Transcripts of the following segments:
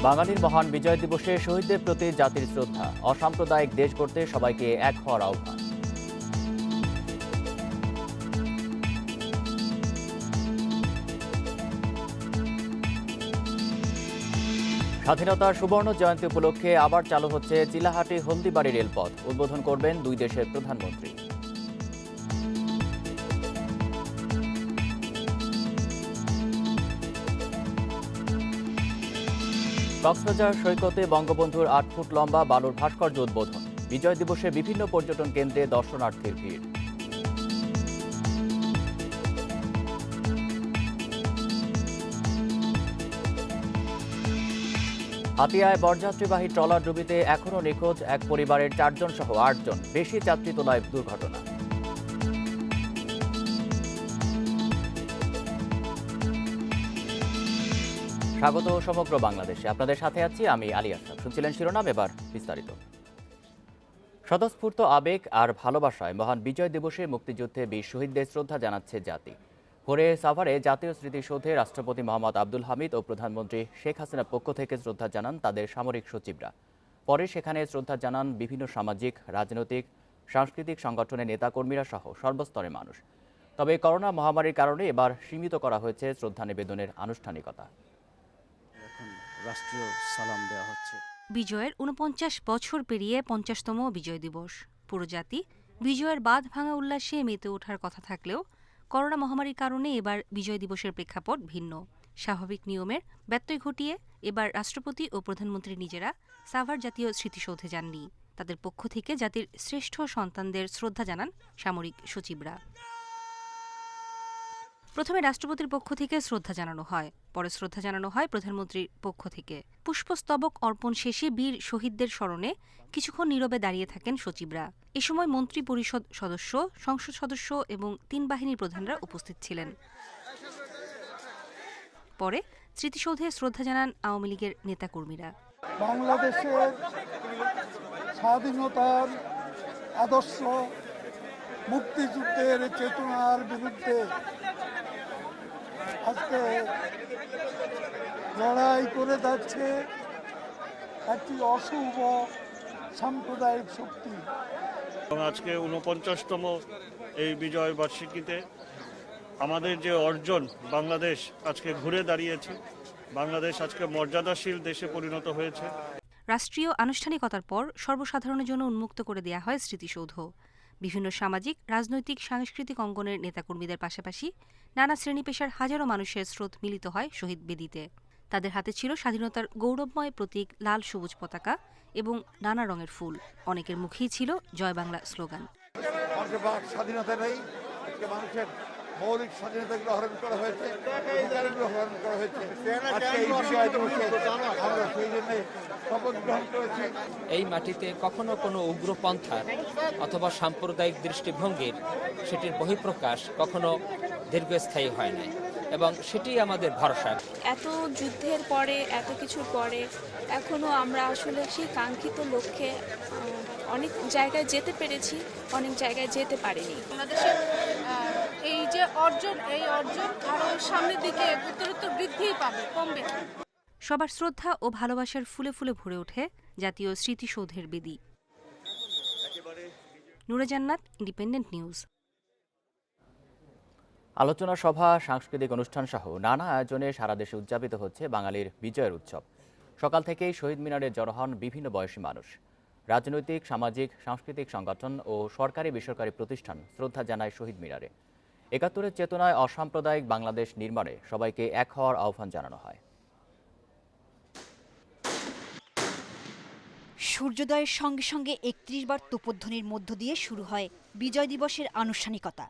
বাঙালির মহান বিজয় দিবসে শহীদদের প্রতি জাতির শ্রদ্ধা, অসাম্প্রদায়িক দেশ গড়তে সবাইকে এক হওয়ার আহ্বান। স্বাধীনতার সুবর্ণ জয়ন্তী উপলক্ষে আবার চালু হচ্ছে চিলাহাটি হলদিবাড়ি রেলপথ, উদ্বোধন করবেন দুই দেশের প্রধানমন্ত্রী। কক্সবাজার সৈকতে বঙ্গবন্ধুর ৮ ফুট লম্বা বালুর ভাস্কর্য উদ্বোধন। বিজয় দিবসে বিভিন্ন পর্যটন কেন্দ্রে দর্শনার্থীর ভিড়। হাতিয়ায় বরযাত্রীবাহী ট্রলার ডুবিতে এখনও নিখোঁজ এক পরিবারের 4 জন সহ 8 জন, বেশি যাত্রী তোলায় দুর্ঘটনা। স্বাগত সমগ্র বাংলাদেশে, আপনাদের সাথে আছি আমি আলী আশরাফ। শুনছিলেন শিরোনাম, এবার বিস্তারিত। স্বতঃস্ফূর্ত আবেগ আর ভালোবাসায় মহান বিজয় দিবসে মুক্তিযুদ্ধে বীর শহীদদের শ্রদ্ধা জানাচ্ছে জাতি। ভোরে সাভারে জাতীয় স্মৃতিসৌধে রাষ্ট্রপতি মোহাম্মদ আব্দুল হামিদ ও প্রধানমন্ত্রী শেখ হাসিনার পক্ষ থেকে শ্রদ্ধা জানান তাদের সামরিক সচিবরা। পরে সেখানে শ্রদ্ধা জানান বিভিন্ন সামাজিক, রাজনৈতিক, সাংস্কৃতিক সংগঠনের নেতাকর্মীরা সহ সর্বস্তরের মানুষ। তবে করোনা মহামারীর কারণে এবার সীমিত করা হয়েছে শ্রদ্ধা নিবেদনের আনুষ্ঠানিকতা। রাষ্ট্রীয় সালাম দেওয়া হচ্ছে। বিজয়ের ৪৯ বছর পেরিয়ে ৫০তম বিজয় দিবস। পুরো জাতি বিজয়ের বাঁধ ভাঙা উল্লাসে মেতে ওঠার কথা থাকলেও করোনা মহামারীর কারণে এবার বিজয় দিবসের প্রেক্ষাপট ভিন্ন। স্বাভাবিক নিয়মের ব্যত্যয় ঘটিয়ে এবার রাষ্ট্রপতি ও প্রধানমন্ত্রী নিজেরা সাভার জাতীয় স্মৃতিসৌধে যাননি। তাদের পক্ষ থেকে জাতির শ্রেষ্ঠ সন্তানদের শ্রদ্ধা জানান সামরিক সচিবরা। প্রথমে রাষ্ট্রপতির পক্ষ থেকে শ্রদ্ধা জানানো হয়, পরে শ্রদ্ধা জানানো হয় প্রধানমন্ত্রীর পক্ষ থেকে। পুষ্পস্তবক অর্পণ শেষে বীর শহীদদের স্মরণে কিছুক্ষণ নীরবে দাঁড়িয়ে থাকেন সচিবরা। এ সময় মন্ত্রী পরিষদ সদস্য, সংসদ সদস্য এবং 3 বাহিনীর প্রধানরা উপস্থিত ছিলেন। পরে স্মৃতিসৌধে শ্রদ্ধা জানান আওয়ামী লীগের নেতাকর্মীরা। বাংলাদেশের স্বাধীনতার আদর্শ, মুক্তিযুদ্ধের চেতনার বিরুদ্ধে আজকে লড়াই করে যাচ্ছে একটি অশুভ সাম্প্রদায়িক শক্তি। আজকে ৪৯তম এই বিজয় বার্ষিকীতে আমাদের যে অর্জন, বাংলাদেশ আজকে ঘুরে দাঁড়িয়েছে, বাংলাদেশ আজকে মর্যাদাশীল দেশে পরিণত হয়েছে। রাষ্ট্রীয় আনুষ্ঠানিকতার পর সর্বসাধারণের জন্য উন্মুক্ত করে দেয়া হয় স্মৃতিসৌধ। বিভিন্ন সামাজিক, রাজনৈতিক, সাংস্কৃতিক অঙ্গনের নেতাকর্মীদের পাশাপাশি নানা শ্রেণী পেশার হাজারো মানুষের স্রোত মিলিত হয় শহীদ বেদিতে। তাদের হাতে ছিল স্বাধীনতার গৌরবময় প্রতীক লাল সবুজ পতাকা এবং নানা রঙের ফুল। অনেকের মুখেই ছিল জয় বাংলা স্লোগান। স্বাধীনতা নেই, মানুষের মৌলিক স্বাধীনতাগুলো হরণ করা হয়েছে, অধিকারগুলো হরণ করা হয়েছে। আমরা সেই জন্য শপথ গ্রহণ করেছি। এই মাটিতে কখনো কোনো উগ্রপন্থার অথবা সাম্প্রদায়িক দৃষ্টিভঙ্গির সেটির বহিঃপ্রকাশ কখনো দীর্ঘস্থায়ী হয় নাই, এবং সেটি আমাদের ভরসা। এত যুদ্ধের পরে, এত কিছুর পরে এখনো আমরা আসলে সেই কাঙ্ক্ষিত লক্ষ্যে অনেক জায়গায় যেতে পেরেছি, অনেক জায়গায় যেতে পারিনি। বাংলাদেশের এই যে অর্জন, এই অর্জন আরো সামনের দিকে উত্তরোত্তর বৃদ্ধিই পাবে, কমবে না। সবার শ্রদ্ধা ও ভালোবাসার ফুলে ফুলে ভরে ওঠে জাতীয় স্মৃতিসৌধের বেদি। নূরে জান্নাত, ইন্ডিপেন্ডেন্ট নিউজ। আলোচনা সভা, সাংস্কৃতিক অনুষ্ঠান সহ নানা আয়োজনে সারা দেশে উদযাপিত হচ্ছে বাঙালির বিজয়ের উৎসব। সকাল থেকেই শহীদ মিনারে জড়ো হন বিভিন্ন বয়সী মানুষ। রাজনৈতিক, সামাজিক, সাংস্কৃতিক সংগঠন ও সরকারি বেসরকারি প্রতিষ্ঠান শ্রদ্ধা জানায় শহীদ মিনারে। ৭১-এর চেতনায় অসাম্প্রদায়িক বাংলাদেশ নির্মাণে সবাইকে এক হওয়ার আহ্বান জানানো হয়। সূর্যোদয়ের সঙ্গে সঙ্গে ৩১ বার তোপধ্বনির মধ্য দিয়ে শুরু হয় বিজয় দিবসের আনুষ্ঠানিকতা।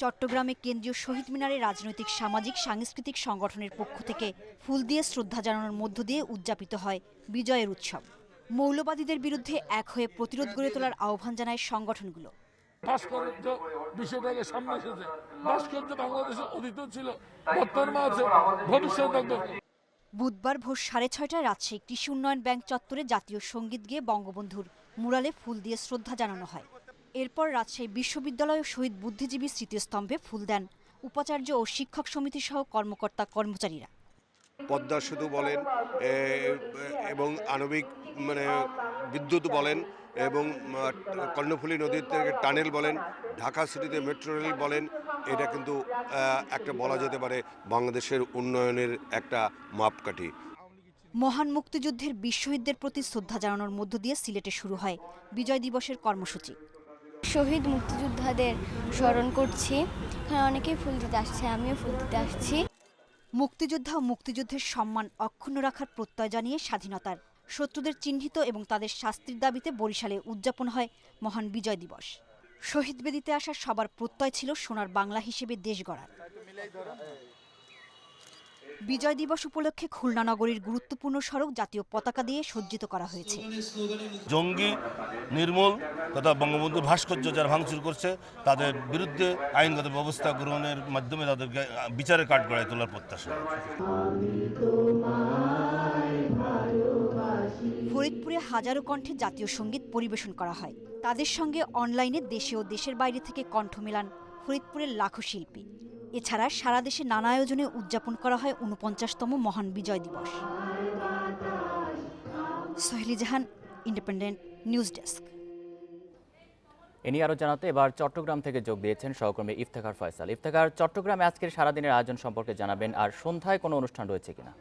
চট্টগ্রামে কেন্দ্রীয় শহীদ মিনারে রাজনৈতিক, সামাজিক, সাংস্কৃতিক সংগঠনের পক্ষ থেকে ফুল দিয়ে শ্রদ্ধা জানানোর মধ্য দিয়ে উদযাপিত হয় বিজয়ের উৎসব। মৌলবাদীদের বিরুদ্ধে এক হয়ে প্রতিরোধ গড়ে তোলার আহ্বান জানায় সংগঠনগুলো। ভাস্কর্য বিষয়টাকে সামনে এসেছে। ভাস্কর্য বাংলাদেশের অতীত ছিল, বর্তমান আছে, ভবিষ্যৎ থাকবে। বুধবার ভোর 6:30টায় রাজশাহী কৃষি উন্নয়ন ব্যাংক চত্বরে জাতীয় সঙ্গীত গেয়ে বঙ্গবন্ধুর মুরালে ফুল দিয়ে শ্রদ্ধা জানানো হয়। এরপর রাজশাহী বিশ্ববিদ্যালয় ও শহীদ বুদ্ধিজীবী স্মৃতিস্তম্ভে ফুল দেন উপাচার্য ও শিক্ষক সমিতি সহ কর্মকর্তা কর্মচারীরা। পদ্মা সেতু বলেন এবং আণবিক মানে বিদ্যুৎ বলেন এবং কর্ণফুলী নদীর থেকে টানেল বলেন, ঢাকা সিটিতে মেট্রো রেল বলেন, এটা কিন্তু একটা বলা যেতে পারে বাংলাদেশের উন্নয়নের একটা মাপকাঠি। মহান মুক্তিযুদ্ধের বীর শহীদদের প্রতি শ্রদ্ধা জানানোর মধ্য দিয়ে সিলেটে শুরু হয় বিজয় দিবসের কর্মসূচি। শহীদ মুক্তিযোদ্ধাদের স্মরণ করছি, এখানে অনেকেই ফুল দিতে আসছে, আমিও ফুল দিতে আসছি। মুক্তিযোদ্ধা ও মুক্তিযুদ্ধের সম্মান অক্ষুণ্ণ রাখার প্রত্যয় জানিয়ে স্বাধীনতার শত্রুদের চিহ্নিত এবং তাদের শাস্তির দাবিতে বরিশালে উদযাপন হয় মহান বিজয় দিবস। শহীদ বেদিতে আসা সবার প্রত্যয় ছিল সোনার বাংলা হিসেবে দেশ গড়ার। বিজয় দিবস উপলক্ষে খুলনা নগরীর গুরুত্বপূর্ণ সড়ক জাতীয় পতাকা দিয়ে সজ্জিত করা হয়েছে। জঙ্গি নির্মূল তথা বঙ্গবন্ধুর ভাস্কর্য যারা ভাঙচুর করছে তাদের বিরুদ্ধে আইনগত ব্যবস্থা গ্রহণের মাধ্যমে তাদেরকে বিচারের কাঠগড়ায় তোলার প্রত্যাশা। ফরিদপুরে হাজারো কণ্ঠে জাতীয় সঙ্গীত পরিবেশন করা হয়। তাদের সঙ্গে অনলাইনে দেশে ও দেশের বাইরে থেকে কণ্ঠ মেলান ফরিদপুরের লাখো শিল্পী। এছাড়া সারা দেশে নানা আয়োজনে উদযাপন করা হয় ৪৯তম মহান বিজয় দিবস। সোহেলি জাহান, ইন্ডিপেন্ডেন্ট নিউজ ডেস্ক। এ নিয়ে আরও জানাতে এবার চট্টগ্রাম থেকে যোগ দিয়েছেন সহকর্মী ইফতেখার ফয়সাল। ইফতেখার, চট্টগ্রামে আজকের সারাদিনের আয়োজন সম্পর্কে জানাবেন, আর সন্ধ্যায় কোনো অনুষ্ঠান রয়েছে কিনা?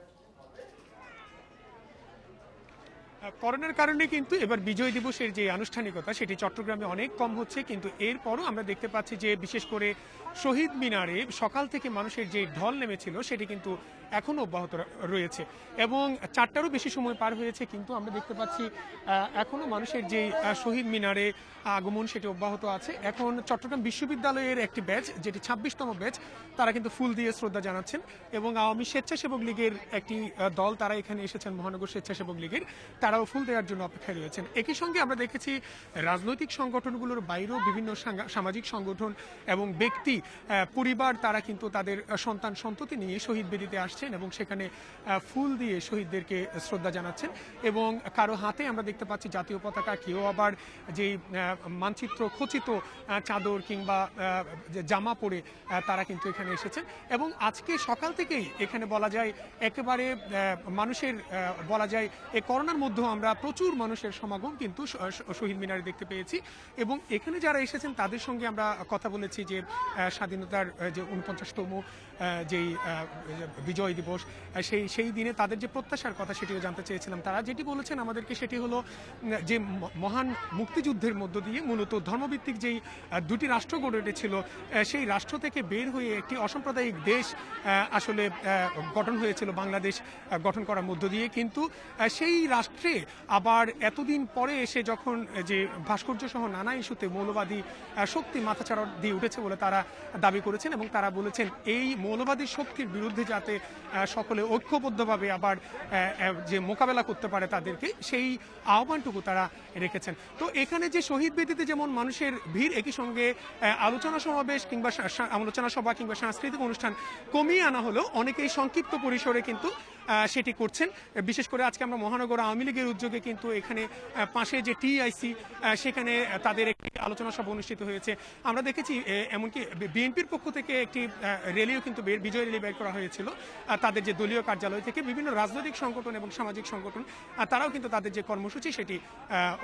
করোনার কারণে কিন্তু এবার বিজয় দিবসের যে আনুষ্ঠানিকতা সেটি চট্টগ্রামে অনেক কম হচ্ছে, কিন্তু এরপরও আমরা দেখতে পাচ্ছি যে বিশেষ করে শহীদ মিনারে সকাল থেকে মানুষের যে ঢল নেমেছিল সেটি কিন্তু এখনও অব্যাহত রয়েছে এবং 4টারও বেশি সময় পার হয়েছে, কিন্তু আমরা দেখতে পাচ্ছি এখনও মানুষের যে শহীদ মিনারে আগমন সেটি অব্যাহত আছে। এখন চট্টগ্রাম বিশ্ববিদ্যালয়ের একটি ব্যাচ, যেটি 26তম ব্যাচ, তারা কিন্তু ফুল দিয়ে শ্রদ্ধা জানাচ্ছেন এবং আওয়ামী স্বেচ্ছাসেবক লীগের একটি দল তারা এখানে এসেছেন, মহানগর স্বেচ্ছাসেবক লীগের, তারাও ফুল দেওয়ার জন্য অপেক্ষায় রয়েছেন। একই সঙ্গে আমরা দেখেছি রাজনৈতিক সংগঠনগুলোর বাইরেও বিভিন্ন সামাজিক সংগঠন এবং ব্যক্তি পরিবার তারা কিন্তু তাদের সন্তান সন্ততি নিয়ে শহীদ বেদিতে আসছেন এবং সেখানে ফুল দিয়ে শহীদদেরকে শ্রদ্ধা জানাচ্ছেন এবং কারো হাতে আমরা দেখতে পাচ্ছি জাতীয় পতাকা, কেউ আবার যেই মানচিত্র খচিত চাদর কিংবা জামা পরে তারা কিন্তু এখানে এসেছেন এবং আজকে সকাল থেকেই এখানে বলা যায় একেবারে মানুষের বলা যায় এই করোনার মধ্যেও আমরা প্রচুর মানুষের সমাগম কিন্তু শহীদ মিনারে দেখতে পেয়েছি এবং এখানে যারা এসেছেন তাদের সঙ্গে আমরা কথা বলেছি যে স্বাধীনতার যে ৪৯তম যেই বিজয় দিবস সেই দিনে তাদের যে প্রত্যাশার কথা সেটিও জানতে চেয়েছিলাম। তারা যেটি বলেছেন আমাদেরকে সেটি হলো যে মহান মুক্তিযুদ্ধের মধ্য দিয়ে মূলত ধর্মভিত্তিক যেই দুটি রাষ্ট্র গড়ে উঠেছিল সেই রাষ্ট্র থেকে বের হয়ে একটি অসাম্প্রদায়িক দেশ আসলে গঠন হয়েছিল বাংলাদেশ গঠন করার মধ্য দিয়ে, কিন্তু সেই রাষ্ট্রে আবার এতদিন পরে এসে যখন যে ভাস্কর্য সহ নানা ইস্যুতে মৌলবাদী শক্তি মাথাচাড়া দিয়ে উঠেছে বলে তারা দাবি করেছেন এবং তারা বলেছেন এই মৌলবাদী শক্তির বিরুদ্ধে যাতে সকলে ঐক্যবদ্ধভাবে আবার যে মোকাবেলা করতে পারে তাদেরকে সেই আহ্বানটুকু তারা রেখেছেন। তো এখানে যে শহীদ বেদিতে যেমন মানুষের ভিড়, একই সঙ্গে আলোচনা সমাবেশ কিংবা আলোচনা সভা কিংবা সাংস্কৃতিক অনুষ্ঠান কমিয়ে আনা হলেও অনেকেই সংক্ষিপ্ত পরিসরে কিন্তু সেটি করছেন। বিশেষ করে আজকে আমরা মহানগর আওয়ামী লীগের উদ্যোগে কিন্তু এখানে পাশে যে টিআইসি সেখানে তাদের একটি আলোচনা সভা অনুষ্ঠিত হয়েছে। আমরা দেখেছি এমনকি বিএনপির পক্ষ থেকে একটি র্যালিও কিন্তু বিজয় র্যালি বের করা হয়েছিল তাদের যে দলীয় কার্যালয় থেকে। বিভিন্ন রাজনৈতিক সংগঠন এবং সামাজিক সংগঠন তারাও কিন্তু তাদের যে কর্মসূচি সেটি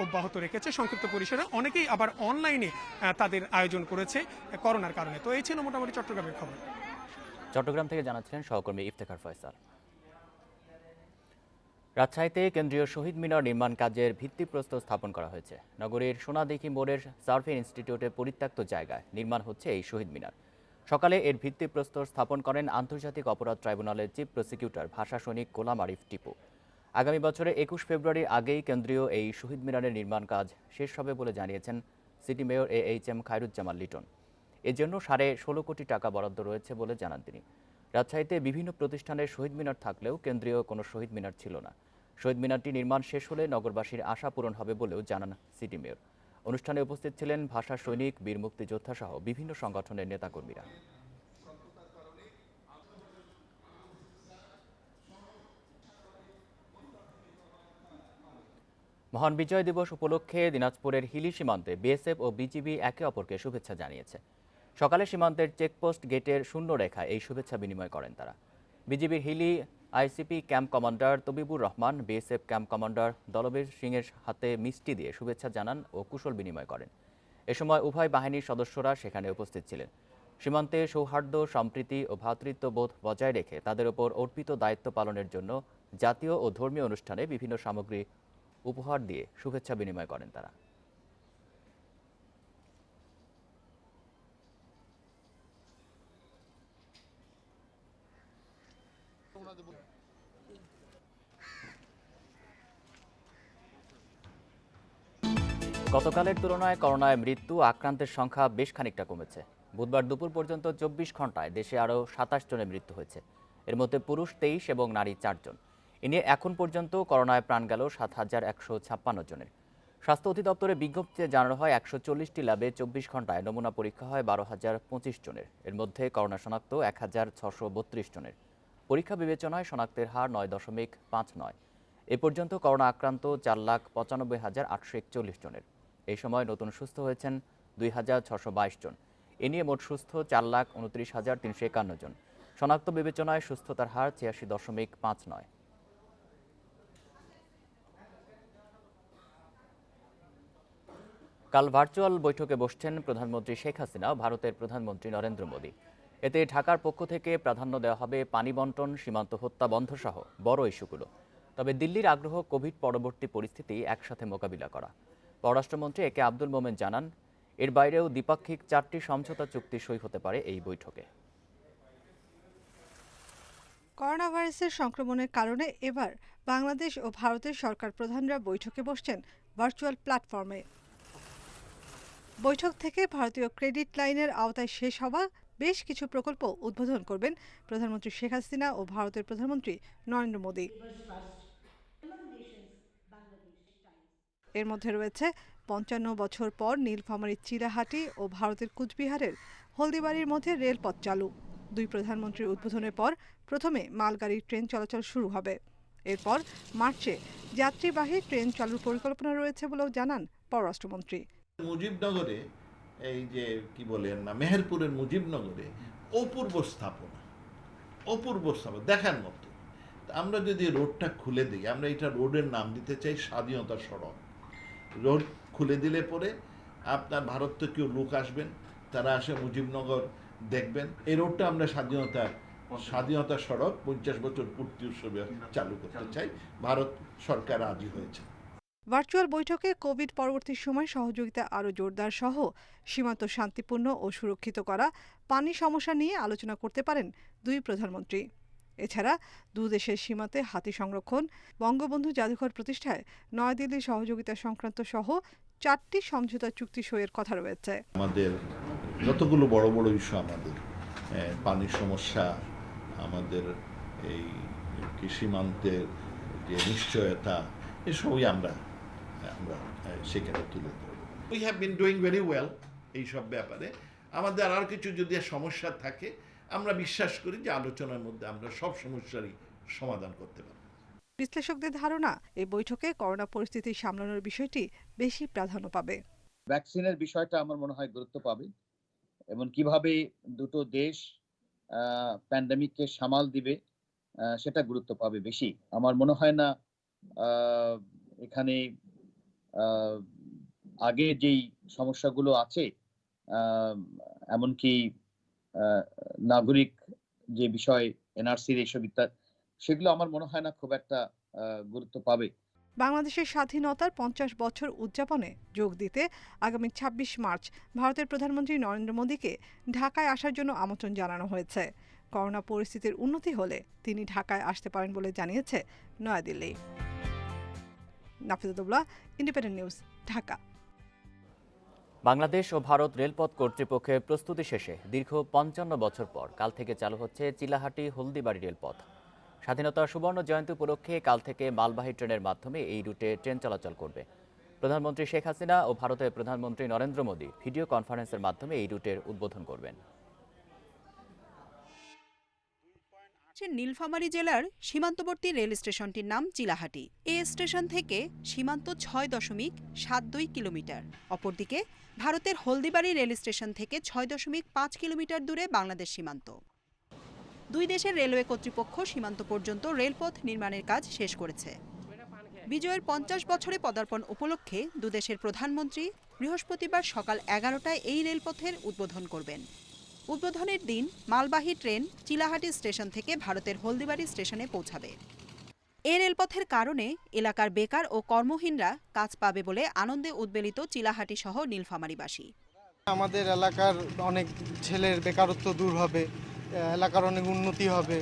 অব্যাহত রেখেছে সংক্ষিপ্ত পরিসরে। অনেকেই আবার অনলাইনে তাদের আয়োজন করেছে করোনার কারণে। তো এই ছিল মোটামুটি চট্টগ্রামের খবর। চট্টগ্রাম থেকে জানাচ্ছিলেন সহকর্মী ইফতেখার ফয়সাল। রাজশাহীতে কেন্দ্রীয় শহীদ মিনার নির্মাণ কাজের ভিত্তিপ্রস্তর স্থাপন করা হয়েছে। নগরীর সোনাদিঘি মোড়ের সার্ভে ইনস্টিটিউটের পরিত্যক্ত জায়গায় নির্মাণ হচ্ছে এই শহীদ মিনার। সকালে এর ভিত্তিপ্রস্তর স্থাপন করেন আন্তর্জাতিক অপরাধ ট্রাইব্যুনালের চিফ প্রসিকিউটর ভাষা সৈনিক গোলাম আরিফ টিপু। আগামী বছরে ২১ ফেব্রুয়ারির আগেই কেন্দ্রীয় এই শহীদ মিনারের নির্মাণ কাজ শেষ হবে বলে জানিয়েছেন city mayor AHM Khairuzzaman Liton. এজন্য ১৬.৫ কোটি টাকা বরাদ্দ রয়েছে বলে জানান তিনি। রাজশাহীতে বিভিন্ন প্রতিষ্ঠানের শহীদ মিনার থাকলেও কেন্দ্রীয় কোনো শহীদ মিনার ছিল না। শহীদ মিনারটি নির্মাণ শেষ হলে নগরবাসীর আশা পূরণ হবে বলেও জানান সিটি মেয়র। অনুষ্ঠানে উপস্থিত ছিলেন ভাষা সৈনিক, বীর মুক্তিযোদ্ধা সহ বিভিন্ন সংগঠনের নেতাকর্মীরা। মহান বিজয় দিবস উপলক্ষে দিনাজপুরের হিলি সীমান্তে বিএসএফ ও বিজিবি একে অপরকে শুভেচ্ছা জানিয়েছে। সকালে সীমান্তের চেকপোস্ট গেটের শূন্য রেখায় এই শুভেচ্ছা বিনিময় করেন তারা। বিজিবির Hili ICP camp commander Tabibur Rahman, BSF camp commander Dalbir সিংয়ের হাতে মিষ্টি দিয়ে শুভেচ্ছা জানান ও কুশল বিনিময় করেন। এ সময় উভয় বাহিনীর সদস্যরা সেখানে উপস্থিত ছিলেন। সীমান্তে সৌহার্দ্য, সম্প্রীতি ও ভ্রাতৃত্ববোধ বজায় রেখে তাদের ওপর অর্পিত দায়িত্ব পালনের জন্য জাতীয় ও ধর্মীয় অনুষ্ঠানে বিভিন্ন সামগ্রী উপহার দিয়ে শুভেচ্ছা বিনিময় করেন তারা। গতকালের তুলনায় করোনায় মৃত্যু আক্রান্তের সংখ্যা বেশ খানিকটা কমেছে। বুধবার দুপুর পর্যন্ত 24 ঘন্টায় দেশে আরও 27 জনের মৃত্যু হয়েছে। এর মধ্যে পুরুষ 23 এবং নারী 4 জন। এ নিয়ে এখন পর্যন্ত করোনায় প্রাণ গেল 7,156 জনের। স্বাস্থ্য অধিদপ্তরে বিজ্ঞপ্তিতে জানানো হয় 140টি ল্যাবে 24 ঘন্টায় নমুনা পরীক্ষা হয় 12,025 জনের। এর মধ্যে করোনা শনাক্ত 1,632 জনের। পরীক্ষা বিবেচনায় শনাক্তের হার 9.59। এ পর্যন্ত করোনা আক্রান্ত 4,95,841 জনের। এই সময় নতুন সুস্থ হয়েছেন 2,622 জন। এ নিয়ে মোট সুস্থ 4,29,351 জন। শনাক্ত বিবেচনায় সুস্থতার হার 86.59। কাল ভার্চুয়াল বৈঠকে বসছেন প্রধানমন্ত্রী শেখ হাসিনা ও ভারতের প্রধানমন্ত্রী নরেন্দ্র মোদী। এতে ঢাকার পক্ষ থেকে প্রাধান্য দেওয়া হবে পানি বণ্টন, সীমান্ত হত্যা বন্ধ সহ বড় ইস্যুগুলো। তবে দিল্লির আগ্রহ কোভিড পরবর্তী পরিস্থিতি একসাথে মোকাবিলা করা। পররাষ্ট্রমন্ত্রী একে আব্দুল মোমেন জানান, এর বাইরেও দ্বিপাক্ষিক 4টি সমঝোতা চুক্তি সই হতে পারে এই বৈঠকে। করোনা ভাইরাসের সংক্রমণের কারণে এবার বাংলাদেশ ও ভারতের সরকার প্রধানরা বৈঠকে বসছেন ভার্চুয়াল প্ল্যাটফর্মে। বৈঠক থেকে ভারতীয় ক্রেডিট লাইনের আওতায় শেষ হওয়া বেশ কিছু প্রকল্প উদ্বোধন করবেন প্রধানমন্ত্রী শেখ হাসিনা ও ভারতের প্রধানমন্ত্রী নরেন্দ্র মোদী। এর মধ্যে রয়েছে 55 বছর পর নীলফামারীর চিলাহাটি ও ভারতের কুচবিহারের হলদিবাড়ির মধ্যে রেলপথ চালু। দুই প্রধানমন্ত্রীর উদ্বোধনের পর প্রথমে মালগাড়ি ট্রেন চলাচল শুরু হবে। এরপর মার্চে যাত্রীবাহী ট্রেন চালুর পরিকল্পনা রয়েছে বলেও জানান পররাষ্ট্রমন্ত্রী। মুজিবনগরে এই যে কি বলেন না, মেহেরপুরের মুজিবনগরে অপূর্ব স্থাপনা দেখার মতো। আমরা যদি রোডটা খুলে দিই, আমরা এটা রোডের নাম দিতে চাই স্বাধীনতা সড়ক। রোড খুলে দিলে পরে আপনার ভারত থেকেও লোক আসবেন, তারা আসে মুজিবনগর দেখবেন। এই রোডটা আমরা স্বাধীনতা সড়ক 50 বছর পূর্তি উৎসবে চালু করতে চাই। ভারত সরকার রাজি হয়েছে। ভার্চুয়াল বৈঠকে কোভিড পরবর্তী সময় সহযোগিতা আরও জোরদার সহ সীমান্ত শান্তিপূর্ণ ও সুরক্ষিত করা, পানি সমস্যা নিয়ে আলোচনা করতে পারেন দুই প্রধানমন্ত্রী। এছাড়া দুদেশের সীমান্তে হাতি সংরক্ষণ, বঙ্গবন্ধু জাদুঘর প্রতিষ্ঠায় নয়াদিল্লি সহযোগিতা সংক্রান্ত সহ 4টি সমঝোতা চুক্তি সইয়ের কথা রয়েছে। আমাদের যতগুলো বড় বড় ইস্যু, আমাদের পানির সমস্যা, আমাদের এই সীমান্তের যে নিশ্চয়তা, এসবই আমরা সেখানে তুলে ধরব। We have been doing very well এইসব ব্যাপারে। আমাদের আর কিছু যদি সমস্যা থাকে, আমরা বিশ্বাস করি যে আলোচনার মধ্যে আমরা সব সমস্যারই সমাধান করতে পারব। বিশ্লেষকদের ধারণা, এই বৈঠকে করোনা পরিস্থিতি সামলানোর বিষয়টি বেশি প্রাধান্য পাবে। ভ্যাকসিনের বিষয়টা আমার মনে হয় গুরুত্ব পাবে এবং কিভাবে দুটো দেশ প্যান্ডেমিককে সামাল দিবে সেটা গুরুত্ব পাবে বেশি। আমার মনে হয় না এখানে আগে যেই সমস্যাগুলো আছে, এমনকি নাগরিক যে বিষয় এনআরসির এইসব ইত্যাদি, সেগুলো আমার মনে হয় না খুব একটা গুরুত্ব পাবে। বাংলাদেশের স্বাধীনতার 50 বছর উদযাপনে যোগ দিতে আগামী 26 মার্চ ভারতের প্রধানমন্ত্রী নরেন্দ্র মোদীকে ঢাকায় আসার জন্য আমন্ত্রণ জানানো হয়েছে। করোনা পরিস্থিতির উন্নতি হলে তিনি ঢাকায় আসতে পারেন বলে জানিয়েছে নয়াদিল্লি। Nafizuddoula, independent news, Dhaka. বাংলাদেশ ও ভারত রেলপথ কর্তৃপক্ষের প্রস্তুতি শেষে দীর্ঘ 55 বছর পর কাল থেকে চালু হচ্ছে চিলাহাটি হলদিবাড়ি রেলপথ। স্বাধীনতার সুবর্ণ জয়ন্তী উপলক্ষে কাল থেকে মালবাহী ট্রেনের মাধ্যমে এই রুটে ট্রেন চলাচল করবে। প্রধানমন্ত্রী শেখ হাসিনা ও ভারতের প্রধানমন্ত্রী নরেন্দ্র মোদী ভিডিও কনফারেন্সের মাধ্যমে এই রুটের উদ্বোধন করবেন। নীলফামারী জেলার সীমান্তবর্তী রেল স্টেশনটির নাম চিলাহাটি। এই স্টেশন থেকে সীমান্ত 6.72 কিলোমিটার। অপরদিকে ভারতের হলদিবাড়ি রেল স্টেশন থেকে 6.5 কিলোমিটার দূরে বাংলাদেশ সীমান্ত। দুই দেশের রেলওয়ে কর্তৃপক্ষ সীমান্ত পর্যন্ত রেলপথ নির্মাণের কাজ শেষ করেছে। বিজয়ের ৫০ বছরে পদার্পণ উপলক্ষে দুদেশের প্রধানমন্ত্রী বৃহস্পতিবার সকাল ১১টায় এই রেলপথের উদ্বোধন করবেন। উদ্বোধনের দিন মালবাহী ট্রেন চিলাহাটি স্টেশন থেকে ভারতের হলদিবাড়ি স্টেশনে পৌঁছাবে। এই রেলপথের কারণে এলাকার বেকার ও কর্মহীনরা কাজ পাবে বলে আনন্দে উদ্বেলিত চিলাহাটি সহ নীলফামারীবাসী। আমাদের এলাকার অনেক ছেলের বেকারত্ব দূর হবে, এলাকার অনেক উন্নতি হবে,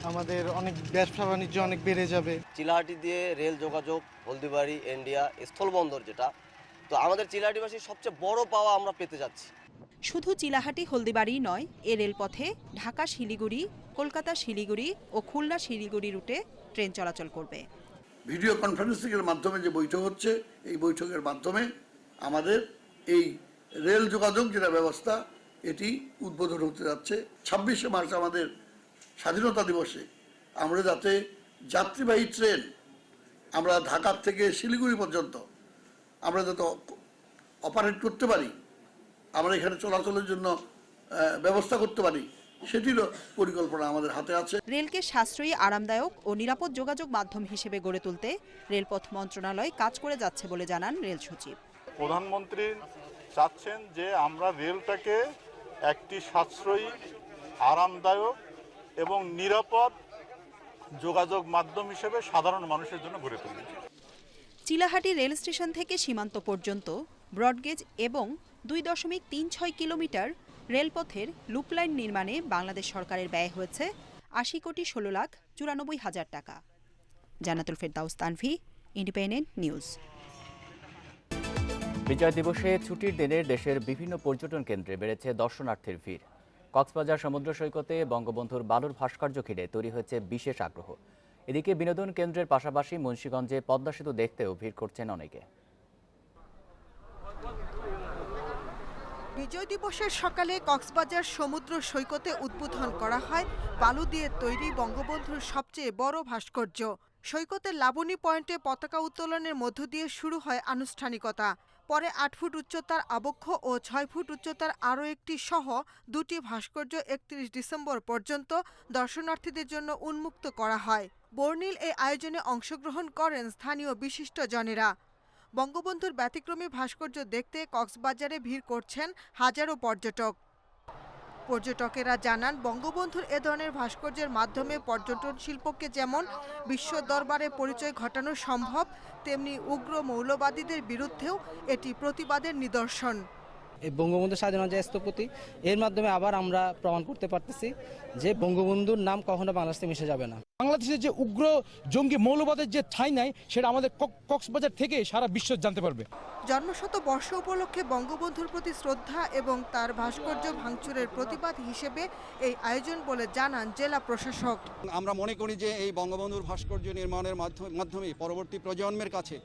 আমাদের অনেক ব্যবসা বাণিজ্য অনেক বেড়ে যাবে। চিলাহাটি দিয়ে রেল যোগাযোগ, হলদিবাড়ি ইন্ডিয়া স্থলবন্দর, যেটা তো আমাদের চিলাহাটিবাসীর সবচেয়ে বড় পাওয়া আমরা পেতে যাচ্ছি। শুধু চিলাহাটি হলদিবাড়ি নয়, এ রেলপথে ঢাকা শিলিগুড়ি, কলকাতা শিলিগুড়ি ও খুলনা শিলিগুড়ি রুটে ট্রেন চলাচল করবে। ভিডিও কনফারেন্সিংয়ের মাধ্যমে যে বৈঠক হচ্ছে, এই বৈঠকের মাধ্যমে আমাদের এই রেল যোগাযোগ যেটা ব্যবস্থা, এটি উদ্বোধন হতে যাচ্ছে। ২৬শে মার্চ আমাদের স্বাধীনতা দিবসে আমরা যাতে যাত্রীবাহী ট্রেন আমরা ঢাকা থেকে শিলিগুড়ি পর্যন্ত আমরা যাতে অপারেট করতে পারি, আমরা এখানে চলাচলের জন্য ব্যবস্থা করতে পারি, সেটিরও পরিকল্পনা আমাদের হাতে আছে। রেলকে সাশ্রয়ী, আরামদায়ক ও নিরাপদ যোগাযোগ মাধ্যম হিসেবে গড়ে তুলতে রেলপথ মন্ত্রণালয় কাজ করে যাচ্ছে বলে জানান রেল সচিব। প্রধানমন্ত্রী চাচ্ছেন যে আমরা রেলটাকে একটি সাশ্রয়ী, আরামদায়ক এবং নিরাপদ যোগাযোগ মাধ্যম হিসেবে সাধারণ মানুষের জন্য গড়ে তুলি। চিলাহাটি রেল স্টেশন থেকে সীমান্ত পর্যন্ত ব্রডগেজ এবং ২.৩৬ কিলোমিটার রেলপথের লুপলাইন নির্মাণে বাংলাদেশ সরকারের ব্যয় হয়েছে ৮০,৯৪,৯৪,০০০ টাকা। জান্নাতুল ফেরদাউস তানভি, ইন্ডিপেন্ডেন্ট নিউজ। বিজয় দিবসে ছুটির দিনে দেশের বিভিন্ন পর্যটন কেন্দ্রে বেড়েছে দর্শনার্থীর ভিড়। কক্সবাজার সমুদ্র সৈকতে বঙ্গবন্ধুর বালুর ভাস্কর্য ঘিরে তৈরি হয়েছে বিশেষ আগ্রহ। এদিকে বিনোদন কেন্দ্রের পাশাপাশি মুন্সিগঞ্জে পদ্মা সেতু দেখতেও ভিড় করছেন অনেকে। বিজয় দিবসের সকালে কক্সবাজার সমুদ্র সৈকতে উদ্বোধন করা হয় বালু দিয়ে তৈরি বঙ্গবন্ধুর সবচেয়ে বড় ভাস্কর্য। সৈকতের লাবণী পয়েন্টে পতাকা উত্তোলনের মধ্য দিয়ে শুরু হয় আনুষ্ঠানিকতা। পরে ৮ ফুট উচ্চতার আবক্ষ ও ৬ ফুট উচ্চতার আরও একটি সহ দুটি ভাস্কর্য ৩১ ডিসেম্বর পর্যন্ত দর্শনার্থীদের জন্য উন্মুক্ত করা হয়। বর্ণিল এই আয়োজনে অংশগ্রহণ করেন স্থানীয় বিশিষ্টজনেরা। বঙ্গবন্ধুর ব্যতিক্রমী ভাস্কর্য দেখতে কক্সবাজারে ভিড় করছেন হাজারো পর্যটক। পর্যটকেরা জানান, বঙ্গবন্ধুর এ ধরনের ভাস্কর্যের মাধ্যমে পর্যটন শিল্পকে যেমন বিশ্ব দরবারে পরিচয় ঘটানো সম্ভব, তেমনি উগ্র মৌলবাদীদের বিরুদ্ধেও এটি প্রতিবাদের নিদর্শন। এই বঙ্গবন্ধুর স্বাধীনতা স্থপতি, এর মাধ্যমে আবার আমরা প্রমাণ করতে পারতেছি যে বঙ্গবন্ধুর নাম কখনো বাংলাদেশ থেকে মিশে যাবে না। বাংলাদেশের যে উগ্র জঙ্গি মৌলবাদের যে ঠাঁই নাই, সেটা আমাদের কক্সবাজার থেকে সারা বিশ্ব জানতে পারবে। জন্মশত বর্ষ উপলক্ষে বঙ্গবন্ধুর প্রতি শ্রদ্ধা এবং তার ভাস্কর্য ভাঙচুরের প্রতিবাদ হিসেবে এই আয়োজন বলে জানান জেলা প্রশাসক। আমরা মনে করি যে এই বঙ্গবন্ধুর ভাস্কর্য নির্মাণের মাধ্যমে পরবর্তী প্রজন্মের কাছে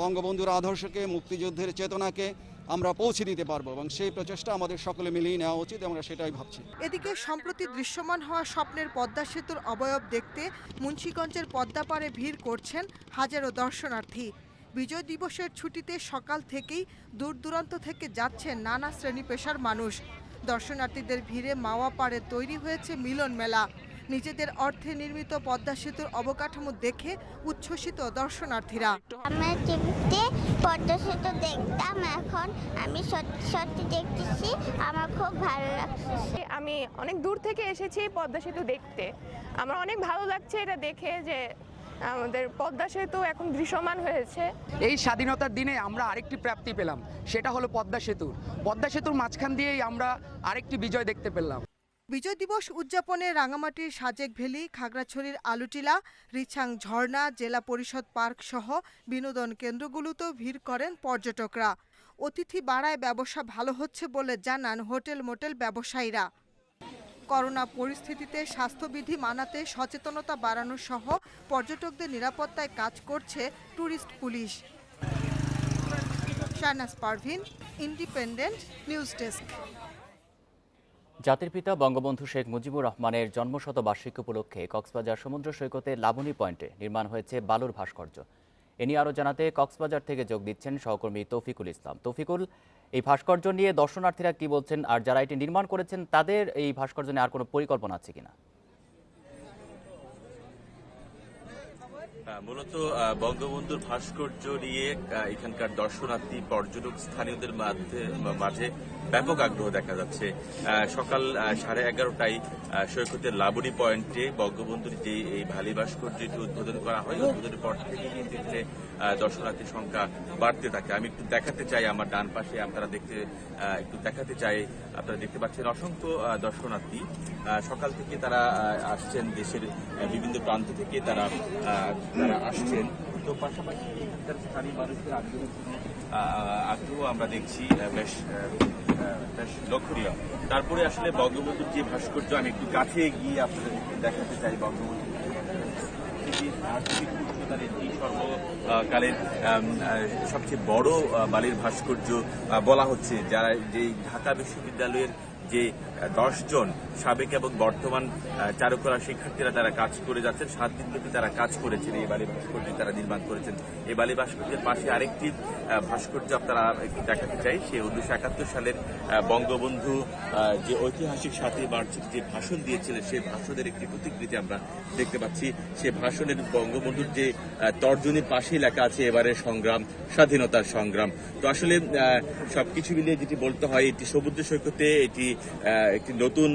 বঙ্গবন্ধুর আদর্শকে, মুক্তিযুদ্ধের চেতনাকে আমরা পৌঁছে দিতে পারবো এবং সেই প্রচেষ্টা আমাদের সকলে মিলিয়ে নেওয়া উচিত, আমরা সেটাই ভাবছি। এদিকে সম্প্রতি দৃশ্যমান হওয়া স্বপ্নের পদ্মা সেতুর অবয়ব দেখতে মুন্সিগঞ্জের পদ্মাপাড়ে ভিড় করছেন হাজারো দর্শনার্থী। বিজয় দিবসের ছুটিতে সকাল থেকেই দূর দূরান্ত থেকে যাচ্ছেন নানা শ্রেণী পেশার মানুষ। দর্শনার্থীদের ভিড়ে মাওয়া পাড়ে তৈরি হয়েছে মিলন মেলা। নিজেদের অর্থে নির্মিত পদ্মা সেতুর অবকাঠামো দেখে উচ্ছ্বসিত দর্শনার্থীরা। আমরা টিভিতে পদ্মা সেতু দেখতাম, এখন আমি সত্যি সত্যি দেখতেছি, আমার খুব ভালো লাগছে। আমি অনেক দূর থেকে এসেছি পদ্মা সেতু দেখতে, আমার অনেক ভালো লাগছে এটা দেখে যে আমাদের পদ্মা সেতু এখন দৃশ্যমান হয়েছে। এই স্বাধীনতার দিনে আমরা আরেকটি প্রাপ্তি পেলাম, সেটা হলো পদ্মা সেতু। পদ্মা সেতুর মাঝখান দিয়েই আমরা আরেকটি বিজয় দেখতে পেলাম। বিজয় দিবস উদযাপনে রাঙামাটির সাজেক ভ্যালি, খাগড়াছড়ির আলুটিলা, রিছাং ঝর্ণা, জেলা পরিষদ পার্ক সহ বিনোদন কেন্দ্রগুলোতেও ভিড় করেন পর্যটকরা। অতিথি বাড়ায় ব্যবসা ভালো হচ্ছে বলে জানান হোটেল মোটেল ব্যবসায়ীরা। করোনা পরিস্থিতিতে স্বাস্থ্যবিধি মানাতে সচেতনতা বাড়ানো সহ পর্যটকদের নিরাপত্তায় কাজ করছে tourist police. Shahnaz Parvin, independent news desk. জাতির পিতা বঙ্গবন্ধু শেখ মুজিবুর রহমানের জন্মশতবার্ষিকী উপলক্ষে কক্সবাজার সমুদ্র সৈকতে লাবণী পয়েন্টে নির্মাণ হয়েছে বালুর ভাস্কর্য। এ নিয়ে আরও জানাতে কক্সবাজার থেকে যোগ দিচ্ছেন সহকর্মী তৌফিকুল ইসলাম। তৌফিকুল, এই ভাস্কর্য নিয়ে দর্শনার্থীরা কি বলছেন, আর যারা এটি নির্মাণ করেছেন তাদের এই ভাস্কর্য নিয়ে আর কোনো পরিকল্পনা আছে কিনা? মূলত বঙ্গবন্ধুর ভাস্কর্য নিয়ে এখানকার দর্শনার্থী পর্যটক স্থানীয়দের মাঝে ব্যাপক আগ্রহ দেখা যাচ্ছে। সকাল 11:30টায় সৈকতের লাবণী পয়েন্টে বঙ্গবন্ধুর যে এই ভালি ভাস্কর্যটি উদ্বোধন করা হয়, উদ্বোধনের পর থেকে কিন্তু এখানে দর্শনার্থীর সংখ্যা বাড়তে থাকে। আমি একটু দেখাতে চাই, আমার ডান পাশে আপনারা দেখতে পাচ্ছেন অসংখ্য দর্শনার্থী। সকাল থেকে তারা আসছেন, দেশের বিভিন্ন প্রান্ত থেকে তারা আসছেন। তো পাশাপাশি এখানকার স্থানীয় মানুষের আগ্রহ আমরা দেখছি বেশ লক্ষণীয়। তারপরে আসলে বঙ্গবন্ধুর যে ভাস্কর্য, আমি একটু কাছে গিয়ে আপনাদের দেখাতে চাই বঙ্গবন্ধু সর্বকালের সবচেয়ে বড় বালির ভাস্কর্য বলা হচ্ছে। যারা যে ঢাকা বিশ্ববিদ্যালয়ের যে 10 জন সাবেক এবং বর্তমান চারুকলা শিক্ষার্থীরা তারা কাজ করে যাচ্ছেন, 7 দিন ব্যাপী তারা কাজ করেছেন, এই বালি ভাস্কর্য তারা নির্মাণ করেছেন। এই বালি ভাস্কর্যের পাশে আরেকটি ভাস্কর্য আপনারা একটু দেখাতে চাই। সে 1971 সালের বঙ্গবন্ধু যে ঐতিহাসিক 7ই মার্চ যে ভাষণ দিয়েছিলেন, সেই ভাষণের একটি প্রতিকৃতি আমরা দেখতে পাচ্ছি। সে ভাষণের বঙ্গবন্ধুর যে তর্জনীর পাশেই লেখা আছে এবারের সংগ্রাম স্বাধীনতার সংগ্রাম। তো আসলে সবকিছু মিলিয়ে যেটি বলতে হয়, এটি সমুদ্র সৈকতে এটি একটি নতুন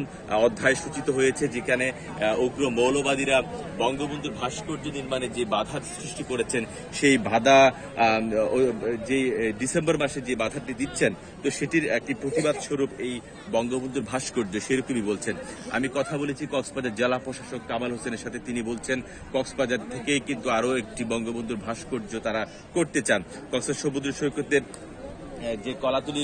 অধ্যায় সূচিত হয়েছে, যেখানে উগ্র মৌলবাদীরা বঙ্গবন্ধুর ভাস্কর্য নির্মাণে যে বাধা সৃষ্টি করেছেন, সেই বাধা যে ডিসেম্বর মাসে যে বাধাটি দিচ্ছেন, তো সেটির একটি প্রতিবাদ স্বরূপ এই বঙ্গবন্ধুর ভাস্কর্য, সেরকমই বলছেন। আমি কথা বলেছি কক্সবাজার জেলা প্রশাসক কামাল হোসেনের সাথে। তিনি বলছেন কক্সবাজার থেকেই কিন্তু আরো একটি বঙ্গবন্ধুর ভাস্কর্য তারা করতে চান। কক্সবাজার সমুদ্র সৈকতের যে কলাতলি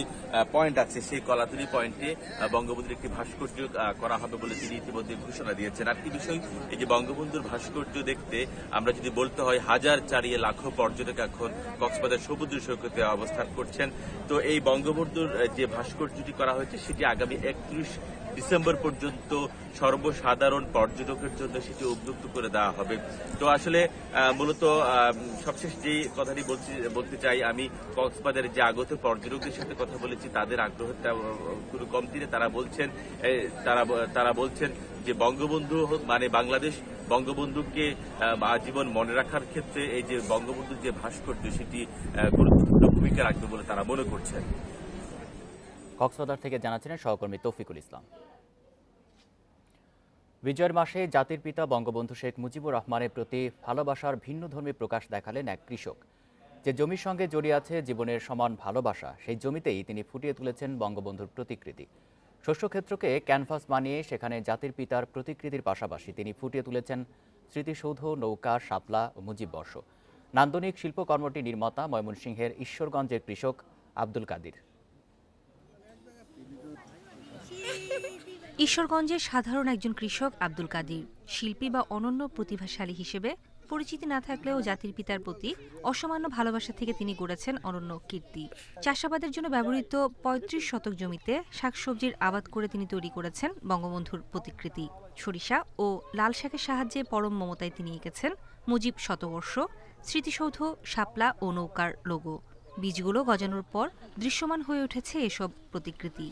পয়েন্ট আছে, সেই কলাতলি পয়েন্টে বঙ্গবন্ধুর একটি ভাস্কর্য করা হবে বলে তিনি ইতিমধ্যে ঘোষণা দিয়েছেন। আর কি বিষয়, এই যে বঙ্গবন্ধুর ভাস্কর্য দেখতে আমরা যদি বলতে হয়, হাজার চারিয়ে লাখো পর্যটক এখন কক্সবাজার সমুদ্র সৈকতে অবস্থান করছেন। তো এই বঙ্গবন্ধুর যে ভাস্কর্যটি করা হয়েছে, সেটি আগামী 31 ডিসেম্বর পর্যন্ত সর্বসাধারণ পর্যটকের জন্য সেটি উন্মুক্ত করে দেওয়া হবে। তো আসলে মূলত সবশেষ যে কথাটি বলতে চাই, আমি কক্সবাজারের যে আগত পর্যটকদের সাথে কথা বলেছি, তাদের আগ্রহটা কোনো কমতি নেই। তারা বলছেন যে বঙ্গবন্ধু মানে বাংলাদেশ বঙ্গবন্ধুকে আজীবন মনে রাখার ক্ষেত্রে এই যে বঙ্গবন্ধুর যে ভাস্কর্য, সেটি গুরুত্বপূর্ণ ভূমিকা রাখবে বলে তারা মনে করছেন। কক্সবাজার থেকে জানাচ্ছিলেন সহকর্মী তৌফিকুল ইসলাম। বিজয়ের মাসে জাতির পিতা বঙ্গবন্ধু শেখ মুজিবুর রহমানের প্রতি ভালোবাসার ভিন্নধর্মী প্রকাশ দেখালেন এক কৃষক। যে জমির সঙ্গে জড়িয়ে আছে জীবনের সমান ভালোবাসা, সেই জমিতেই তিনি ফুটিয়ে তুলেছেন বঙ্গবন্ধুর প্রতিকৃতি। শস্যক্ষেত্রকে ক্যানভাস বানিয়ে সেখানে জাতির পিতার প্রতিকৃতির পাশাপাশি তিনি ফুটিয়ে তুলেছেন স্মৃতিসৌধ, নৌকা, শাপলা ও মুজিব বর্ষ। নান্দনিক শিল্পকর্মটি নির্মাতা ময়মনসিংহের ঈশ্বরগঞ্জের কৃষক আব্দুল কাদির। ঈশ্বরগঞ্জের সাধারণ একজন কৃষক আব্দুল কাদির শিল্পী বা অনন্য প্রতিভাশালী হিসেবে পরিচিতি না থাকলেও জাতির পিতার প্রতি অসামান্য ভালোবাসা থেকে তিনি গড়েছেন অনন্য কীর্তি। চাষাবাদের জন্য ব্যবহৃত ৩৫ শতক জমিতে শাকসবজির আবাদ করে তিনি তৈরি করেছেন বঙ্গবন্ধুর প্রতিকৃতি। সরিষা ও লাল শাকের সাহায্যে পরম মমতায় তিনি এঁকেছেন মুজিব শতবর্ষ, স্মৃতিসৌধ, শাপলা ও নৌকার লোগো। বীজগুলো গজানোর পর দৃশ্যমান হয়ে উঠেছে এসব প্রতিকৃতি।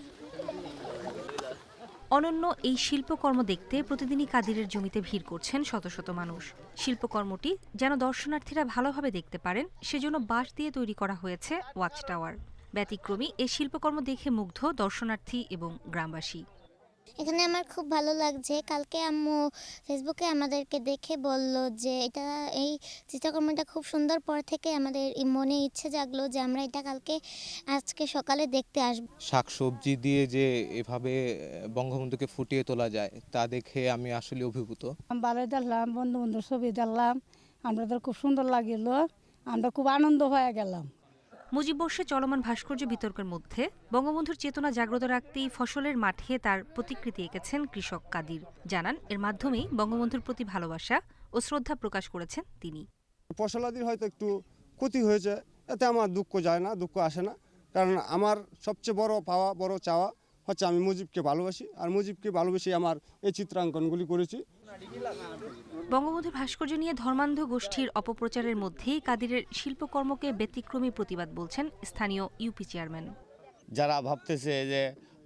অনন্য এই শিল্পকর্ম দেখতে প্রতিদিনই কাদিরের জমিতে ভিড় করছেন শত শত মানুষ। শিল্পকর্মটি যেন দর্শনার্থীরা ভালোভাবে দেখতে পারেন, সেজন্য বাঁশ দিয়ে তৈরি করা হয়েছে ওয়াচ টাওয়ার। ব্যতিক্রমী এই শিল্পকর্ম দেখে মুগ্ধ দর্শনার্থী এবং গ্রামবাসী। এখানে আমার খুব ভালো লাগছে। কালকে আম্মু ফেসবুকে আমাদেরকে দেখে বলল যে এই চিত্রকর্মটা খুব সুন্দর, পর থেকে আমাদের মনে ইচ্ছে জাগলো যে আমরা এটা আজকে সকালে দেখতে আসব। শাকসবজি দিয়ে যে এভাবে বঙ্গবন্ধুকে ফুটিয়ে তোলা যায়, তা দেখে আমি আসলে অভিভূত। ভালো দেখলাম, বন্ধুর ছবি দেখলাম, আমাদের খুব সুন্দর লাগিল, আমরা খুব আনন্দ হয়ে গেলাম। মুজিববর্ষে চলমান ভাস্কর্য বিতর্কের মধ্যে বঙ্গবন্ধুর চেতনা জাগ্রত রাখতেই ফসলের মাঠে তার প্রতিকৃতি এঁকেছেন কৃষক কাদির। জানান, এর মাধ্যমেই বঙ্গবন্ধুর প্রতি ভালোবাসা ও শ্রদ্ধা প্রকাশ করেছেন তিনি। ফসলাদির হয়তো একটু ক্ষতি হয়েছে, এতে আমার দুঃখ যায় না, দুঃখ আসে না, কারণ আমার সবচেয়ে বড় পাওয়া, বড় চাওয়া হচ্ছে আমি মুজিবকে ভালোবাসি, আর মুজিবকে ভালোবেসে আমার এই চিত্রাঙ্কনগুলি করেছি। বঙ্গবন্ধুর ভাস্কর্য নিয়ে ধর্মান্ধ গোষ্ঠীর অপপ্রচারের মধ্যেই কাদিরের শিল্পকর্মকে ব্যতিক্রমী প্রতিবাদ বলছেন স্থানীয় ইউপি চেয়ারম্যান। যারা ভাবতেছে যে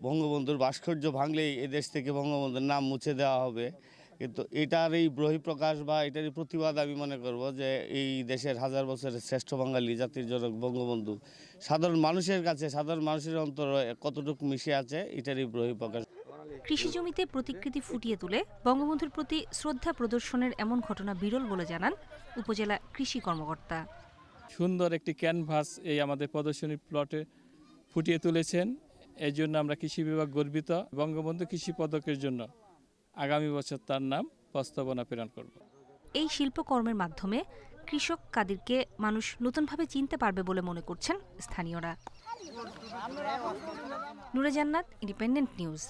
বঙ্গবন্ধুর ভাস্কর্য ভাঙলেই এদেশ থেকে বঙ্গবন্ধুর নাম মুছে দেওয়া হবে, কিন্তু এটার এই বহিঃপ্রকাশ বা এটারই প্রতিবাদ আমি মনে করব যে এই দেশের হাজার বছরের শ্রেষ্ঠ বাঙালি জাতির জনক বঙ্গবন্ধু সাধারণ মানুষের কাছে, সাধারণ মানুষের অন্তরে কতটুকু মিশে আছে এটারই বহিঃপ্রকাশ। কৃষি জমিতে প্রতিকৃতি ফুটিয়ে তুলে বঙ্গবন্ধুর প্রতি শ্রদ্ধা প্রদর্শনের এমন ঘটনা বিরল বলে জানান উপজেলা কৃষি কর্মকর্তা। সুন্দর একটি ক্যানভাস এই আমাদের প্রদর্শনী প্লটে ফুটিয়ে তুলেছেন। এই জন্য আমরা কৃষি বিভাগ গর্বিত। বঙ্গবন্ধু কৃষি পদকের জন্য আগামী বছর তার নাম প্রস্তাবনা প্রেরণ করব। এই শিল্পকর্মের মাধ্যমে কৃষক কাদিরকে মানুষ নতুনভাবে চিনতে পারবে বলে মনে করছেন স্থানীয়রা। নূরে জান্নাত, ইন্ডিপেন্ডেন্ট নিউজ।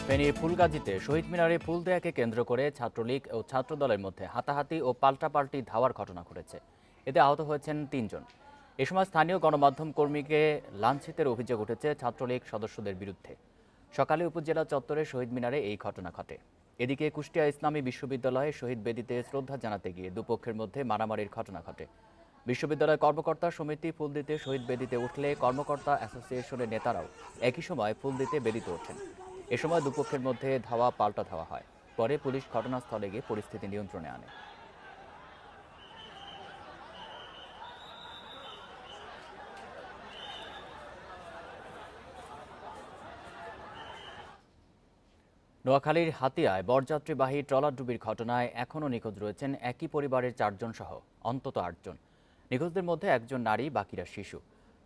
ফেনীর ফুলগাজীতে শহীদ মিনারে ফুল দেয়াকে কেন্দ্র করে ছাত্রলীগ ও ছাত্রদলের মধ্যে হাতাহাতি ও পাল্টাপাল্টি ধাওয়ার ঘটনা ঘটেছে। এতে আহত হয়েছেন 3 জন। এ সময় স্থানীয় গণমাধ্যম কর্মীকে লাঞ্ছিতের অভিযোগ উঠেছে ছাত্রলীগ সদস্যদের বিরুদ্ধে। সকালে উপজেলা চত্বরে শহীদ মিনারে এই ঘটনা ঘটে। এদিকে কুষ্টিয়া ইসলামী বিশ্ববিদ্যালয়ে শহীদ বেদিতে শ্রদ্ধা জানাতে গিয়ে দুপক্ষের মধ্যে মারামারির ঘটনা ঘটে। বিশ্ববিদ্যালয় কর্মকর্তা সমিতি ফুল দিতে শহীদ বেদিতে উঠলে কর্মকর্তা অ্যাসোসিয়েশনের নেতারাও একই সময় ফুল দিতে বেদিতে ওঠেন। এ সময় দুপক্ষের মধ্যে ধাওয়া পাল্টা ধাওয়া হয়। পরে পুলিশ ঘটনাস্থলে গিয়ে পরিস্থিতি নিয়ন্ত্রণে আনে। নোয়াখালীর হাতিয়ায় বরযাত্রীবাহী ট্রলারডুবির ঘটনায় এখনও নিখোঁজ রয়েছেন একই পরিবারের 4 জন সহ অন্তত 8 জন। নিখোঁজদের মধ্যে একজন নারী, বাকিরা শিশু।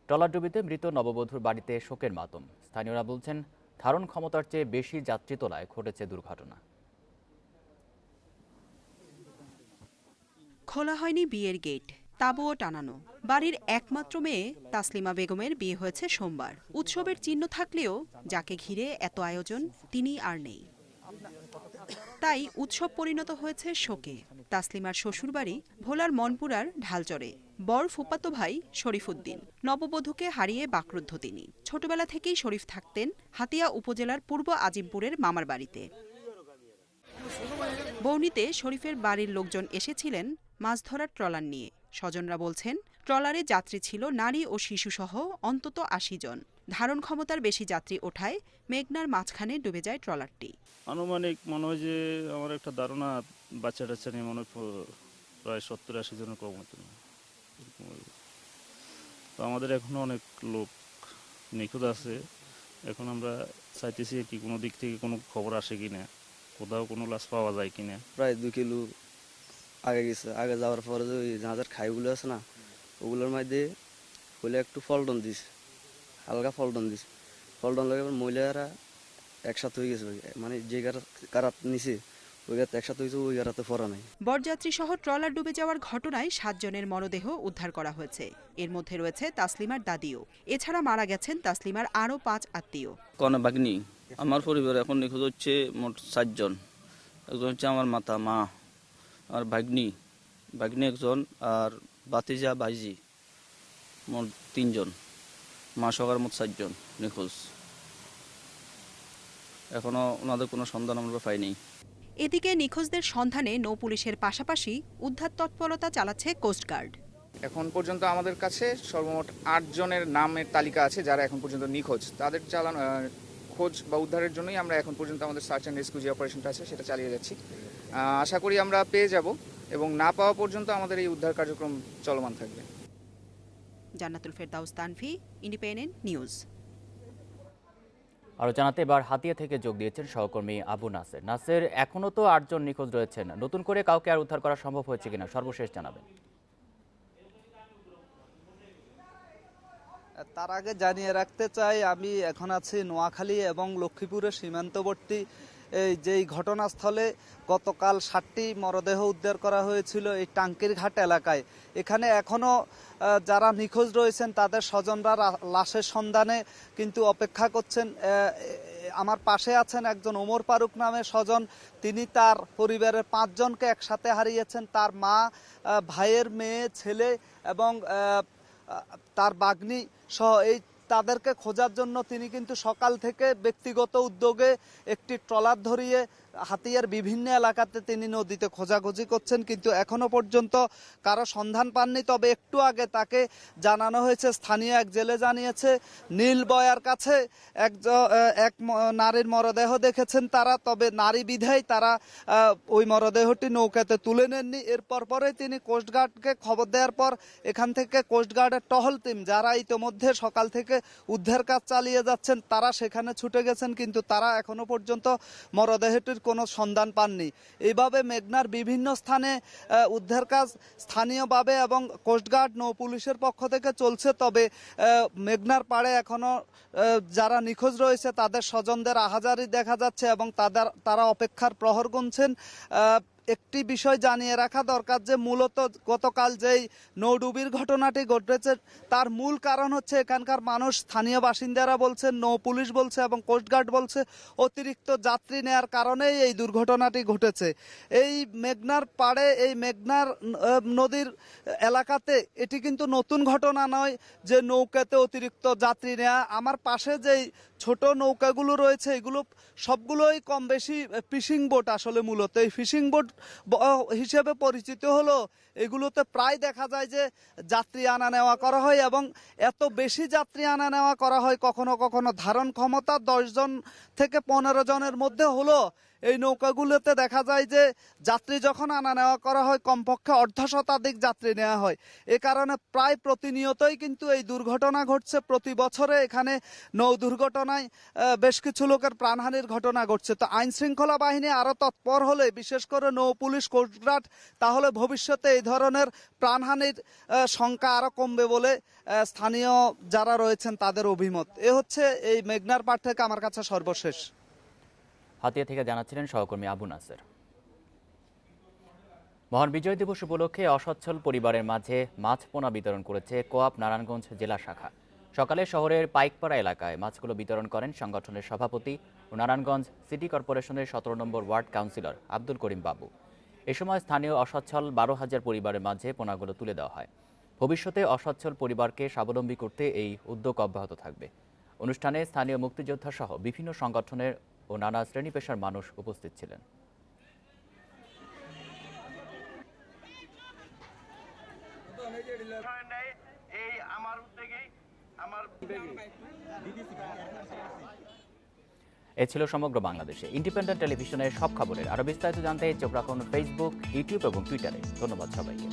ট্রলারডুবিতে মৃত নববধূর বাড়িতে শোকের মাতম। স্থানীয়রা বলছেন ধারণ ক্ষমতার চেয়ে বেশি যাত্রী তোলায় ঘটেছে দুর্ঘটনা। খোলা হয়নি বিয়ের গেট, তাঁবুও টানানো। বাড়ির একমাত্র মেয়ে তাসলিমা বেগমের বিয়ে হয়েছে সোমবার। উৎসবের চিহ্ন থাকলেও যাকে ঘিরে এত আয়োজন তিনি আর নেই। তাই উৎসব পরিণত হয়েছে শোকে। তাসলিমার শ্বশুরবাড়ি ভোলার মনপুরার ঢালচরে। বর ফুফাতো ভাই শরীফ উদ্দিন। নববধূকে হারিয়ে বাকরুদ্ধ তিনি। ছোটবেলা থেকেই শরীফ থাকতেন হাতিয়া উপজেলার পূর্ব আজিমপুরের মামার বাড়িতে। বৌনিতে শরীফের বাড়ির লোকজন এসেছিলেন মাছ ধরার ট্রলার নিয়ে। স্বজনরা বলছেন ট্রলারে যাত্রী ছিল নারী ও শিশুসহ অন্তত 80 জন। ধারণ ক্ষমতার বেশি যাত্রী ওঠায় মেঘনার মাঝখানে ডুবে যায় ট্রলারটি। আনুমানিক মনে হয় যে আমার একটা ধারণা বাচ্চা টাচ্চা নিয়ে মনে হয় প্রায় 70-80 জনের কম হতো না। তো আমাদের এখনো অনেক লোক নিখোঁজ আছে। এখন আমরা চাইতেছি কি কোনো দিক থেকে কোনো খবর আসে কিনা, কোথাও কোনো লাশ পাওয়া যায় কিনা। প্রায় 2 কিলো আগে গেছে। আগে যাওয়ার পরে যে ওই যাদের খাইগুলো আছে না, ওগুলোর মধ্যে হলে একটু ফলটন দিস, হালকা ফলটন দিস। ফলটন লাগে মহিলারা একসাথে হয়ে গেছে, মানে যে কারাত নিচে ওই গাতে একসাথে হয়েছে, ওই গারাতে ফরা নাই। বরযাত্রী সহ ট্রলার ডুবে যাওয়ার ঘটনায় 7 জনের মরদেহ উদ্ধার করা হয়েছে। এর মধ্যে রয়েছে তাসলিমার দাদিও। এছাড়া মারা গেছেন তাসলিমার আরও 5 আত্মীয়। কনে বাগনি আমার পরিবার এখন নিখোঁজ হচ্ছে মোট 4 জন। একজন হচ্ছে আমার মাতা, মা, আর ভাগ্নি একজন, আর বাতিজা ভাইজি, মোট 3 জন। মা সবার মোট 4 জন নিখোঁজ। এখনো ওনাদের কোনো সন্ধান আমরা পাইনি। এদিকে নিখোঁজদের সন্ধানে নৌ পুলিশের পাশাপাশি উদ্ধার তৎপরতা চালাচ্ছে কোস্টগার্ড। এখন পর্যন্ত আমাদের কাছে সর্বমোট 8 জনের নামের তালিকা আছে যারা এখন পর্যন্ত নিখোঁজ। তাদের চালানো খোঁজ বা উদ্ধারের জন্যই আমরা এখন পর্যন্ত আমাদের সার্চ অ্যান্ড রেস্কিউ যে অপারেশনটা আছে সেটা চালিয়ে যাচ্ছি। আশা করি আমরা পেয়ে যাব এবং না পাওয়া পর্যন্ত আমাদের এই উদ্ধার কার্যক্রম চলমান থাকবে। জান্নাতুল ফেরদাউস তানভি, ইন্ডিপেন্ডেন্ট নিউজ। আরও জানাতে এবার হাতিয়া থেকে যোগ দিয়েছেন সহকর্মী আবু নাসের। নাসের, এখনও তো 8 জন নিখোঁজ রয়েছেন, নতুন করে কাউকে আর উদ্ধার করা সম্ভব হয়েছে কিনা সর্বশেষ জানাবেন। তার আগে জানিয়ে রাখতে চাই, আমি এখন আছি নোয়াখালী এবং লক্ষ্মীপুরের সীমান্তবর্তী যেই ঘটনাস্থলে গতকাল 7টি মরদেহ উদ্ধার করা হয়েছিল এই টাঙ্কির ঘাট এলাকায়। এখানে এখনও যারা নিখোঁজ রয়েছেন তাদের স্বজনরা লাশের সন্ধানে কিন্তু অপেক্ষা করছেন। আমার পাশে আছেন একজন ওমর ফারুক নামের স্বজন। তিনি তার পরিবারের 5 জনকে একসাথে হারিয়েছেন। তার মা, ভাইয়ের মেয়ে, ছেলে এবং তার বাগ্নি সহ এই তাদেরকে খোঁজার জন্য তিনি কিন্তু সকাল থেকে ব্যক্তিগত উদ্যোগে একটি ট্রলার ধরিয়ে হাতিয়ার বিভিন্ন এলাকাতে তিনি নদীতে খোঁজাখুঁজি করছেন, কিন্তু এখনো পর্যন্ত কারো সন্ধান পাননি। তবে একটু আগে তাকে জানানো হয়েছে, স্থানীয় এক জেলে জানিয়েছে, নীলবয়ার কাছে এক নারীর মরদেহ দেখেছেন তারা, তবে নারী বিধায় তারা ওই মরদেহটি নৌকাতে তুলে নেননি। এরপর পরে তিনি কোস্টগার্ডকে খবর দেওয়ার পর এখান থেকে কোস্টগার্ডের টহল টিম, যারা ইতোমধ্যে সকাল থেকে উদ্ধার কাজ চালিয়ে যাচ্ছেন, তারা সেখানে ছুটে গেছেন, কিন্তু তারা এখনো পর্যন্ত মরদেহটির কোনো সন্ধান পাননি। এইভাবে মেঘনার বিভিন্ন স্থানে উদ্ধার কাজ স্থানীয়ভাবে এবং কোস্টগার্ড নৌ পুলিশের পক্ষ থেকে চলছে। তবে মেঘনার পাড়ে এখনো যারা নিখোঁজ রয়েছে তাদের স্বজনদের আহাজারি দেখা যাচ্ছে এবং তারা অপেক্ষার প্রহর গুনছেন। একটি বিষয় জানিয়ে রাখা দরকার যে মূলত গতকাল যেই নৌডুবির ঘটনাটি ঘটেছে তার মূল কারণ হচ্ছে এখানকার মানুষ, স্থানীয় বাসিন্দারা বলছেন, নৌ পুলিশ বলছে এবং কোস্টগার্ড বলছে, অতিরিক্ত যাত্রী নেয়ার কারণেই এই দুর্ঘটনাটি ঘটেছে। এই মেঘনার পাড়ে, এই মেঘনার নদীর এলাকাতে এটি কিন্তু নতুন ঘটনা নয় যে নৌকাতে অতিরিক্ত যাত্রী নেওয়া। আমার পাশে যেই ছোট নৌকাগুলো রয়েছে এগুলো সবগুলোই কম বেশি ফিশিং বোট। আসলে মূলত এই ফিশিং বোট হিসেবে পরিচিত হলো এগুলোতে প্রায় দেখা যায় যে যাত্রী আনা নেওয়া করা হয় এবং এত বেশি যাত্রী আনা নেওয়া করা হয়, কখনো কখনো ধারণ ক্ষমতা 10 জন থেকে 15 জনের মধ্যে হলো। এই নৌকাগুলোতে দেখা যায় যে যাত্রী যখন আনা নেওয়া করা হয় কমপক্ষে 1/2 যাত্রী নেওয়া হয়। এ কারণে প্রায় প্রতিনিয়তই কিন্তু এই দুর্ঘটনা ঘটছে। প্রতি বছরে এখানে নৌ দুর্ঘটনায় বেশ কিছু লোকের প্রাণহানির ঘটনা ঘটছে। তো আইন শৃঙ্খলা বাহিনী আরও তৎপর হলে, বিশেষ করে নৌ পুলিশ, কোস্টগার্ড, তাহলে ভবিষ্যতে এই ধরনের প্রাণহানির সংখ্যা আরও কমবে বলে স্থানীয় যারা রয়েছেন তাদের অভিমত। এ হচ্ছে এই মেঘনার পাড় থেকে আমার কাছে সর্বশেষ। হাতিয়া থেকে জানাচ্ছিলেন সহকর্মী আবু নাসের। মহান বিজয় দিবস উপলক্ষে অসচ্ছল পরিবারের মাঝে মাছ পোনা বিতরণ করেছে কোঅপ নারায়ণগঞ্জ জেলা শাখা। সকালে শহরের পাইকপাড়া এলাকায় মাছগুলো বিতরণ করেন সংগঠনের সভাপতি ও নারায়ণগঞ্জ সিটি কর্পোরেশনের 17 নম্বর ওয়ার্ড কাউন্সিলর আব্দুল করিম বাবু। এ সময় স্থানীয় অসচ্ছল 12,000 পরিবারের মাঝে পোনাগুলো তুলে দেওয়া হয়। ভবিষ্যতে অসচ্ছল পরিবারকে স্বাবলম্বী করতে এই উদ্যোগ অব্যাহত থাকবে। অনুষ্ঠানে স্থানীয় মুক্তিযোদ্ধা সহ বিভিন্ন সংগঠনের ও নানা শ্রেণী পেশার মানুষ উপস্থিত ছিলেন। এ ছিল সমগ্র বাংলাদেশে ইন্ডিপেন্ডেন্ট টেলিভিশনের সব খবরের। আরো বিস্তারিত জানতে চোখ রাখুন ফেসবুক, ইউটিউব এবং টুইটারে। ধন্যবাদ সবাইকে।